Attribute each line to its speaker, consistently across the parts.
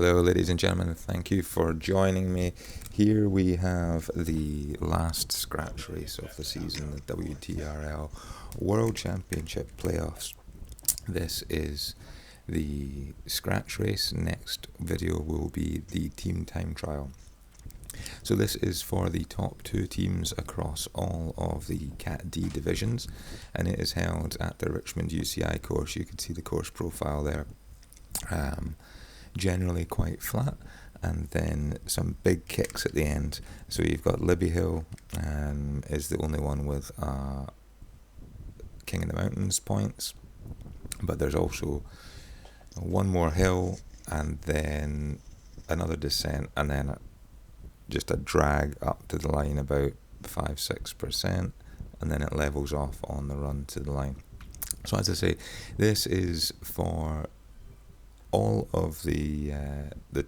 Speaker 1: Hello, ladies and gentlemen. Thank you for joining me. Here we have the last scratch race of the season, the WTRL World Championship Playoffs. This is the scratch race. Next video will be the team time trial. So this is for the top two teams across all of the Cat D divisions, and it is held at the Richmond UCI course. You can see the course profile there. Generally quite flat, and then some big kicks at the end. So you've got Libby Hill is the only one with King of the Mountains points, but there's also one more hill and then another descent, and then just a drag up to the line about 5-6%, and then it levels off on the run to the line. So as I say, this is for all of the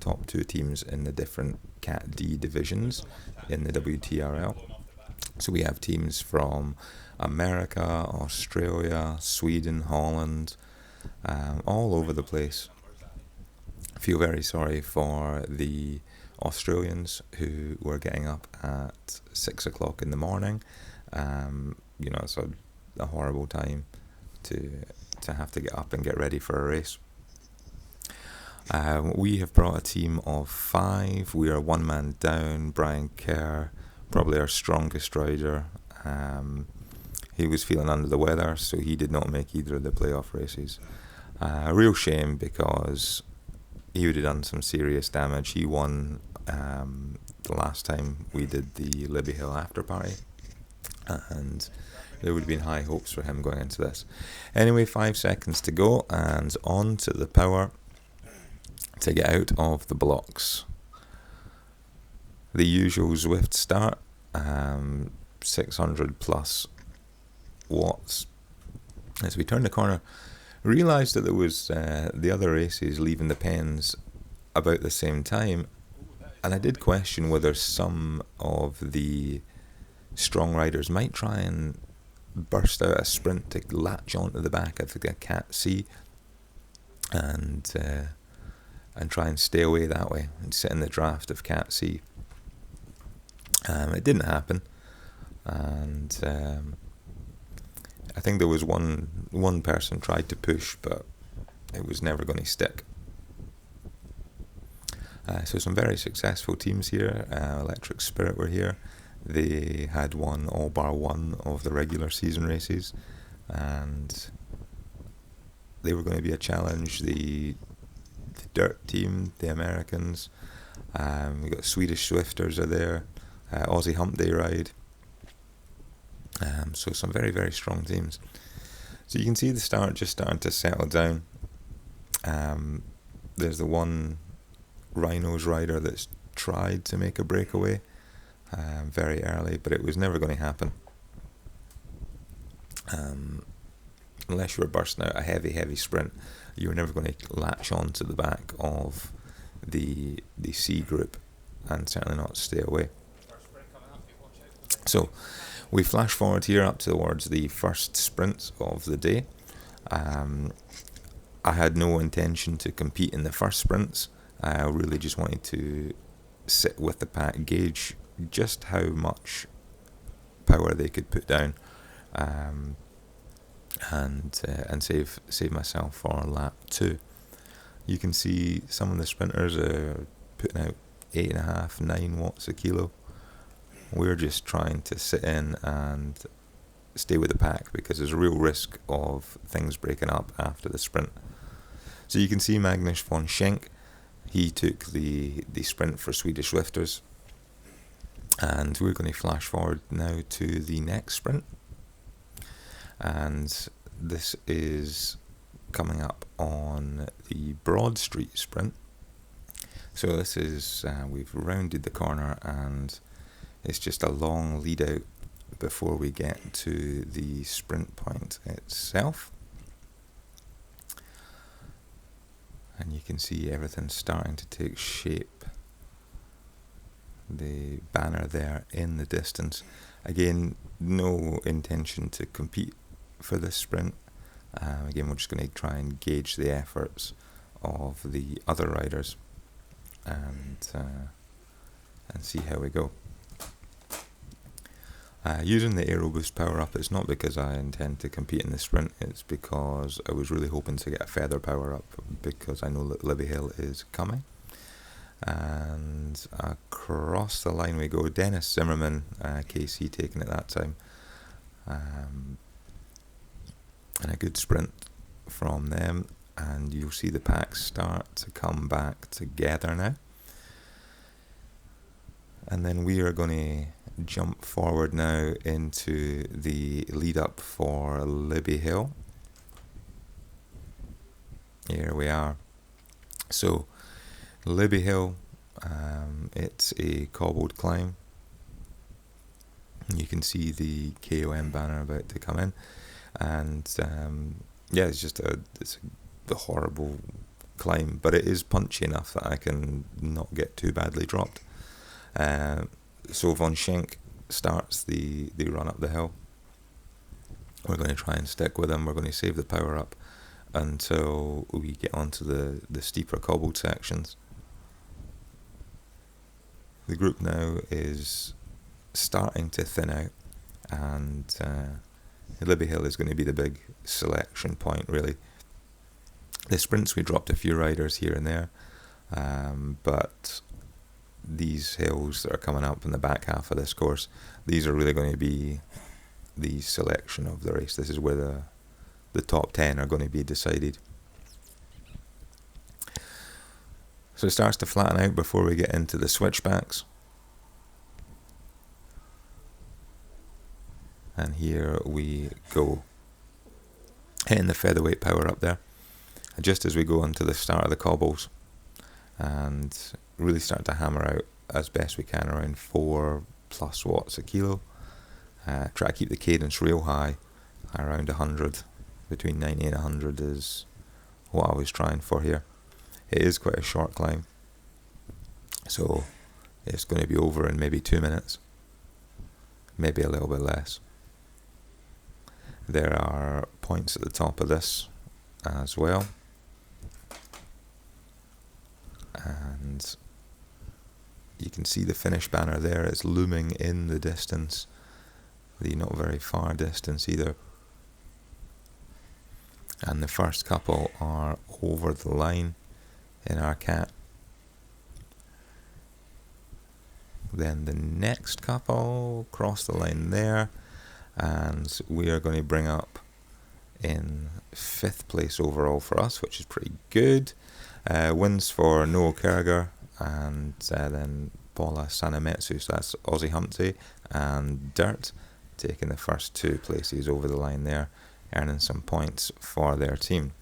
Speaker 1: top two teams in the different Cat D divisions in the WTRL. So we have teams from America, Australia, Sweden, Holland, all over the place. I feel very sorry for the Australians who were getting up at 6 o'clock in the morning. It's a horrible time to have to get up and get ready for a race. We have brought a team of 5. We are one man down. Brian Kerr, probably our strongest rider. He was feeling under the weather, so he did not make either of the playoff races. A real shame, because he would have done some serious damage. He won the last time we did the Libby Hill after party, and there would have been high hopes for him going into this. Anyway, 5 seconds to go, and on to the power to get out of the blocks. The usual Zwift start, 600 plus watts. As we turned the corner, realised that there was the other races leaving the pens about the same time, and I did question whether some of the strong riders might try and burst out a sprint to latch onto the back of the Cat C and try and stay away that way and sit in the draft of Cat C. It didn't happen, and I think there was one person tried to push, but it was never going to stick. So some very successful teams here. Electric Spirit were here. They had won all bar one of the regular season races, and they were going to be a challenge. The Dirt team, the Americans, we got Swedish Swifters are there, Aussie Hump Day Ride, so some very, very strong teams. So you can see the start just starting to settle down. There's the one Rhinos rider that's tried to make a breakaway very early, but it was never going to happen unless you were bursting out a heavy sprint. You were never going to latch on to the back of the C group, and certainly not stay away. So we flash forward here up towards the first sprint of the day. I had no intention to compete in the first sprints. I really just wanted to sit with the pack, gauge just how much power they could put down, and save myself for lap 2. You can see some of the sprinters are putting out 8.5-9 watts a kilo. We're just trying to sit in and stay with the pack, because there's a real risk of things breaking up after the sprint. So you can see Magnus von Schenk, he took the sprint for Swedish Swifters, and we're going to flash forward now to the next sprint. And this is coming up on the Broad Street sprint. So this is, we've rounded the corner, and it's just a long lead out before we get to the sprint point itself. And you can see everything starting to take shape. The banner there in the distance. Again, no intention to compete for this sprint. Again, we're just going to try and gauge the efforts of the other riders. and see how we go. Using the Aero Boost power up, it's not because I intend to compete in the sprint, it's because I was really hoping to get a feather power up because I know that Libby Hill is coming. And across the line we go. Dennis Zimmerman, KC taking it that time. And a good sprint from them, and you'll see the packs start to come back together now. And then we are going to jump forward now into the lead up for Libby Hill. Here we are. So Libby Hill, it's a cobbled climb. You can see the KOM banner about to come in, and it's just a horrible climb, but it is punchy enough that I can not get too badly dropped. So Von Schenk starts the run up the hill. We're going to try and stick with him. We're going to save the power up until we get onto the steeper cobbled sections. The group now is starting to thin out, and Libby Hill is going to be the big selection point, really. The sprints, we dropped a few riders here and there, but these hills that are coming up in the back half of this course, these are really going to be the selection of the race. This is where the top 10 are going to be decided. So it starts to flatten out before we get into the switchbacks. And here we go, hitting the featherweight power up there, just as we go into the start of the cobbles, and really start to hammer out as best we can around 4+ watts a kilo. Try to keep the cadence real high, around 100, between 90 and 100 is what I was trying for here. It is quite a short climb, so it's going to be over in maybe 2 minutes, maybe a little bit less. There are points at the top of this as well, and you can see the finish banner there. It's looming in the distance, the not very far distance either, and the first couple are over the line in our cat. Then the next couple cross the line there, and we are going to bring up in 5th place overall for us, which is pretty good. Wins for Noel Kerriger and then Paula Sanametsu, so that's Aussie Humpty and Dirt, taking the first 2 places over the line there, earning some points for their team.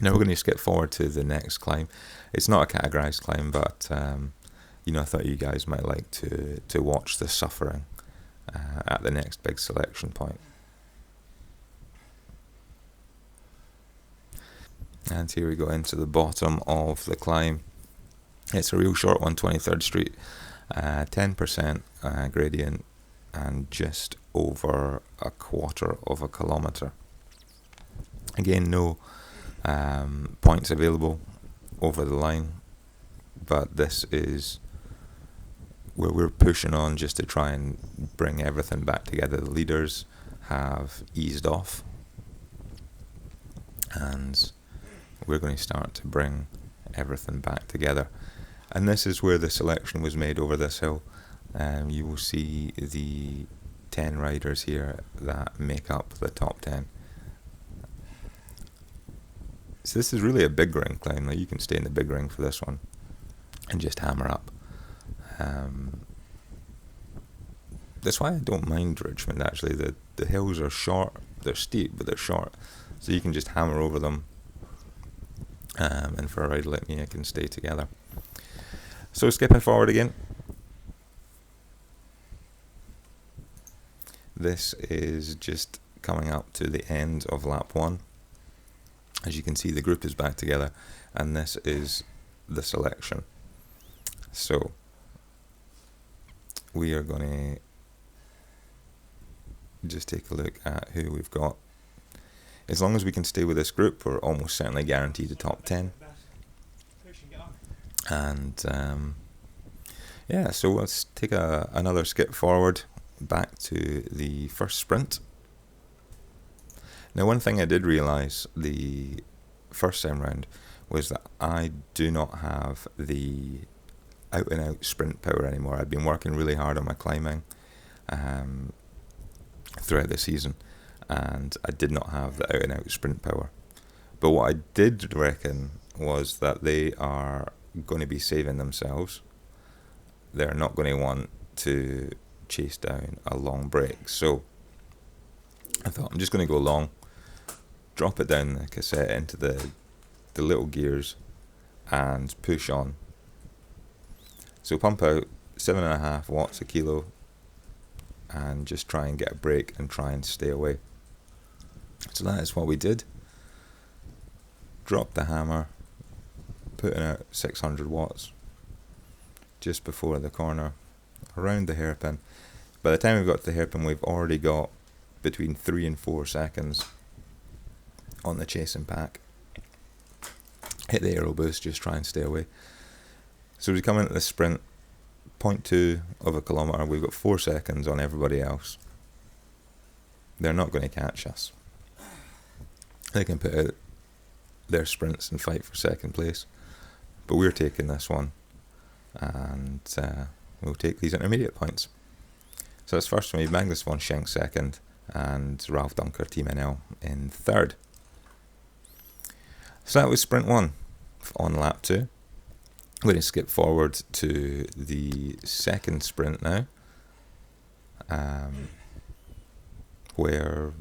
Speaker 1: Now we're going to skip forward to the next climb. It's not a categorised climb, but I thought you guys might like to watch the suffering at the next big selection point. And here we go into the bottom of the climb. It's a real short one, 23rd Street, 10% gradient, and just over 1/4 of a kilometre. Again, no points available over the line, but this is where we're pushing on just to try and bring everything back together. The leaders have eased off, and we're going to start to bring everything back together. And this is where the selection was made over this hill. You will see the 10 riders here that make up the top 10. So this is really a big ring climb. Like, you can stay in the big ring for this one and just hammer up. That's why I don't mind Richmond, actually. The hills are short, they're steep, but they're short, so you can just hammer over them, and for a rider like me, I can stay together. So skipping forward again, this is just coming up to the end of lap 1. As you can see, the group is back together, and this is the selection. So we are going to just take a look at who we've got. As long as we can stay with this group, we're almost certainly guaranteed a top 10. And so let's take another skip forward back to the first sprint. Now, one thing I did realise the first time round was that I do not have the out-and-out sprint power anymore. I'd been working really hard on my climbing throughout the season, and I did not have the out-and-out sprint power. But what I did reckon was that they are going to be saving themselves. They're not going to want to chase down a long break. So I thought, I'm just going to go long, drop it down the cassette into the little gears, and push on. So pump out 7.5 watts a kilo and just try and get a break and try and stay away. So that is what we did. Dropped the hammer, putting out 600 watts just before the corner, around the hairpin. By the time we've got to the hairpin, we've already got between 3 and 4 seconds on the chasing pack. Hit the aero boost, just try and stay away. So we come into the sprint, 0.2 of a kilometre. We've got 4 seconds on everybody else. They're not going to catch us. They can put out their sprints and fight for second place, but we're taking this one, and we'll take these intermediate points. So it's first for me, Magnus von Schenk second, and Ralph Dunker Team NL in third. So that was sprint 1 on lap 2. I'm going to skip forward to the second sprint now, where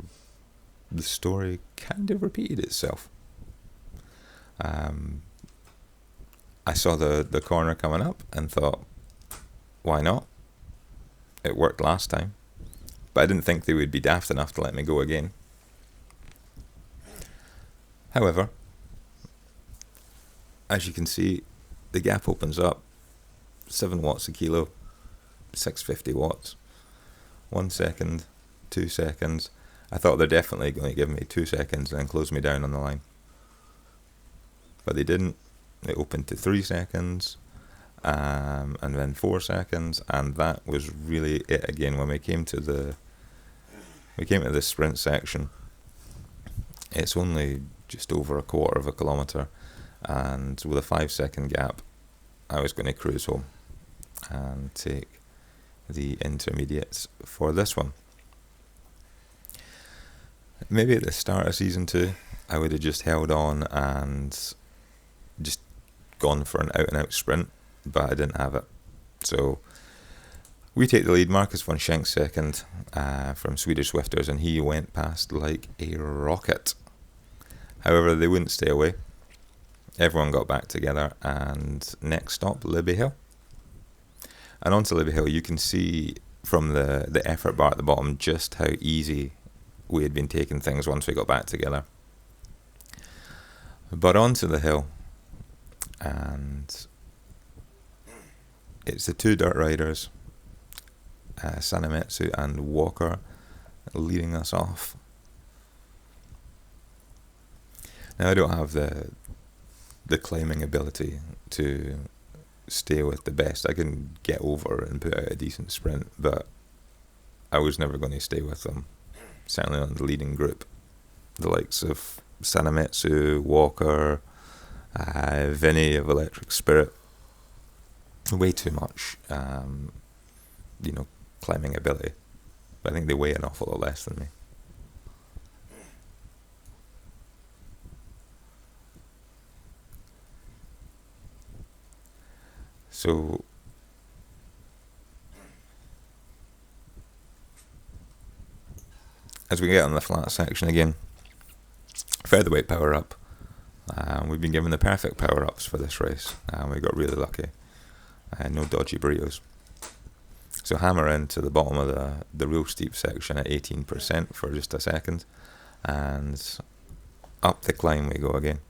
Speaker 1: the story kind of repeated itself. I saw the corner coming up and thought, why not? It worked last time, but I didn't think they would be daft enough to let me go again. However, as you can see, the gap opens up, 7 watts a kilo, 650 watts, 1 second, 2 seconds. I thought they're definitely going to give me 2 seconds and then close me down on the line. But they didn't. It opened to 3 seconds, and then 4 seconds, and that was really it again. When we came to the sprint section, it's only just over a quarter of a kilometre, and with a 5 second gap, I was going to cruise home and take the intermediates for this one. Maybe at the start of season 2, I would have just held on and just gone for an out-and-out sprint, but I didn't have it. So we take the lead. Marcus von Schenk second from Swedish Swifters, and he went past like a rocket. However, they wouldn't stay away. Everyone got back together, and next stop, Libby Hill. And onto Libby Hill, you can see from the effort bar at the bottom just how easy we had been taking things once we got back together. But onto the hill, and it's the 2 dirt riders, Sanemetsu and Walker, leading us off. Now, I don't have the climbing ability to stay with the best. I can get over and put out a decent sprint, but I was never going to stay with them, certainly on the leading group. The likes of Sanemetsu, Walker, Vinny of Electric Spirit, way too much, climbing ability. But I think they weigh an awful lot less than me. So as we get on the flat section again, featherweight power up. We've been given the perfect power ups for this race, and we got really lucky. No dodgy burritos. So hammer into the bottom of the real steep section at 18% for just a second, and up the climb we go again.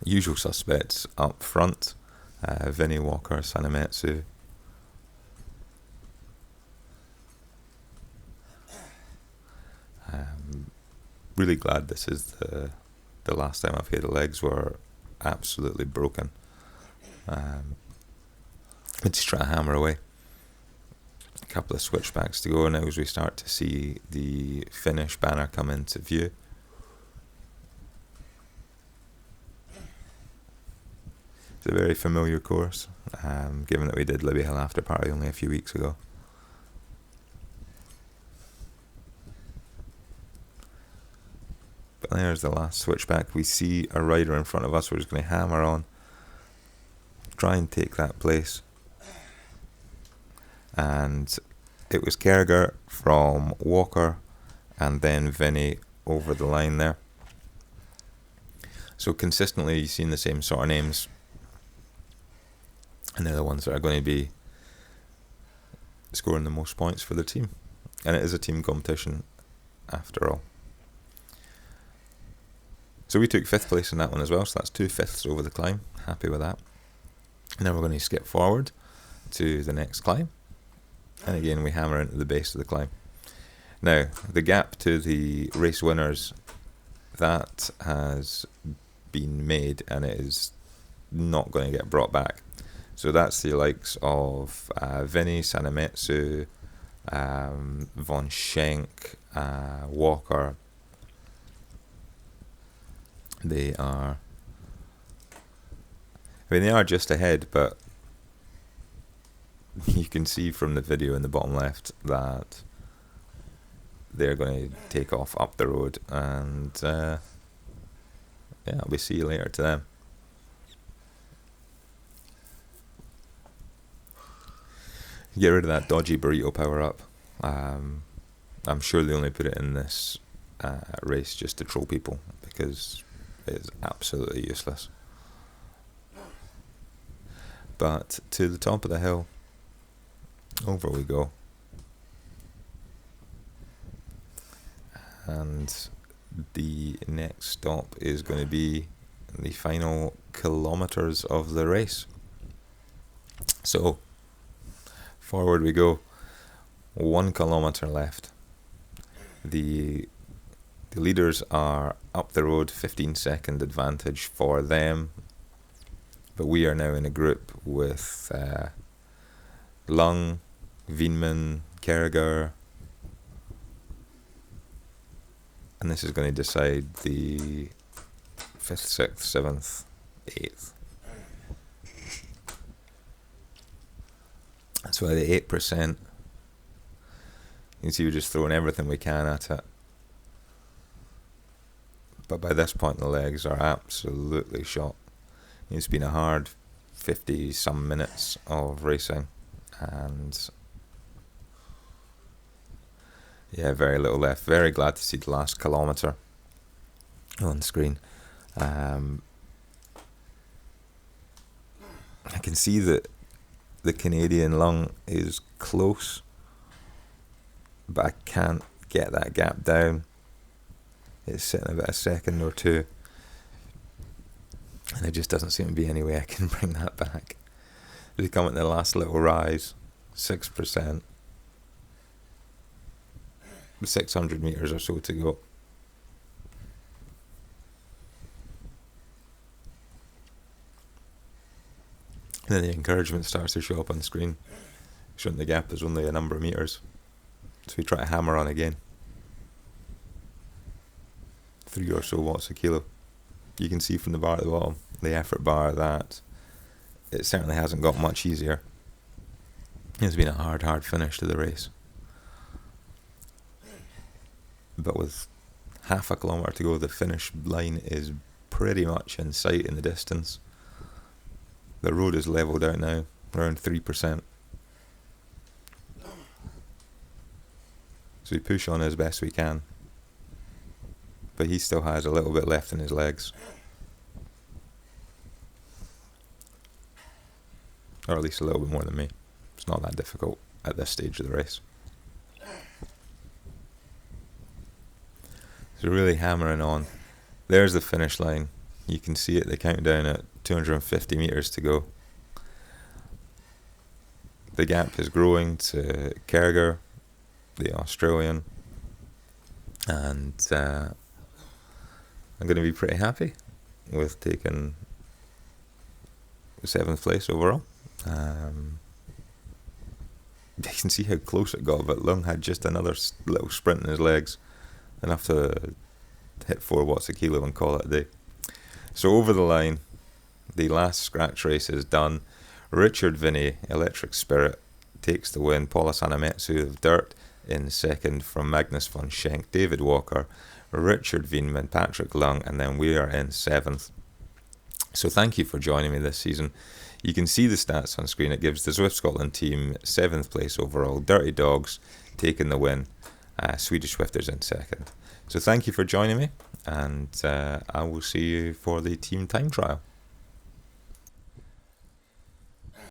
Speaker 1: Usual suspects up front, Vinny, Walker, Sanemetsu. Really glad this is the last time I've had the legs where absolutely broken. We just try to hammer away. A couple of switchbacks to go now as we start to see the finish banner come into view. It's a very familiar course, given that we did Libby Hill after party only a few weeks ago. But there's the last switchback. We see a rider in front of us. We're just going to hammer on, try and take that place. And it was Kerriger from Walker and then Vinny over the line there. So consistently you've seen the same sort of names, and they're the ones that are going to be scoring the most points for the team. And it is a team competition after all. So we took 5th place in that one as well, so that's 2/5 over the climb. Happy with that. Now we're going to skip forward to the next climb, and again we hammer into the base of the climb. Now the gap to the race winners, that has been made and it is not going to get brought back. So that's the likes of Vinny, Sanemetsu, Von Schenk, Walker. They are just ahead, but you can see from the video in the bottom left that they're going to take off up the road, and I'll be see you later to them. Get rid of that dodgy burrito power up. I'm sure they only put it in this race just to troll people, because it is absolutely useless. But to the top of the hill, over we go. And the next stop is going to be the final kilometres of the race. So forward we go. 1 kilometre left. The leaders are up the road, 15-second advantage for them. But we are now in a group with Lung, Wienman, Kerriger, and this is going to decide the 5th, 6th, 7th, 8th. That's why the 8%, you can see we're just throwing everything we can at it. But by this point the legs are absolutely shot. It's been a hard 50 some minutes of racing, and very little left. Very glad to see the last kilometre on screen. I can see that the Canadian Lung is close, but I can't get that gap down. It's sitting about a second or two, and there just doesn't seem to be any way I can bring that back. We come at the last little rise, 6%, 600 metres or so to go. And then the encouragement starts to show up on the screen, showing the gap is only a number of metres. So we try to hammer on again. 3 or so watts a kilo. You can see from the bar at the bottom, the effort bar, that it certainly hasn't got much easier. It's been a hard finish to the race. But with half a kilometre to go, the finish line is pretty much in sight in the distance. The road is levelled out now, around 3%. So we push on as best we can. But he still has a little bit left in his legs. Or at least a little bit more than me. It's not that difficult at this stage of the race. So really hammering on. There's the finish line. You can see it, the countdown at 250 metres to go. The gap is growing to Kerriger, the Australian. And I'm going to be pretty happy with taking 7th place overall. You can see how close it got, but Lung had just another little sprint in his legs, enough to hit 4 watts a kilo and call it a day. So over the line, the last scratch race is done. Richard Vinny, Electric Spirit, takes the win. Paula Sanametsu of Dirt in second from Magnus von Schenk, David Walker, Richard Wienman, Patrick Lung, and then we are in 7th. So thank you for joining me this season. You can see the stats on screen. It gives the Zwift Scotland team 7th place overall, Dirty Dogs taking the win, Swedish Swifters in second. So thank you for joining me, and I will see you for the team time trial.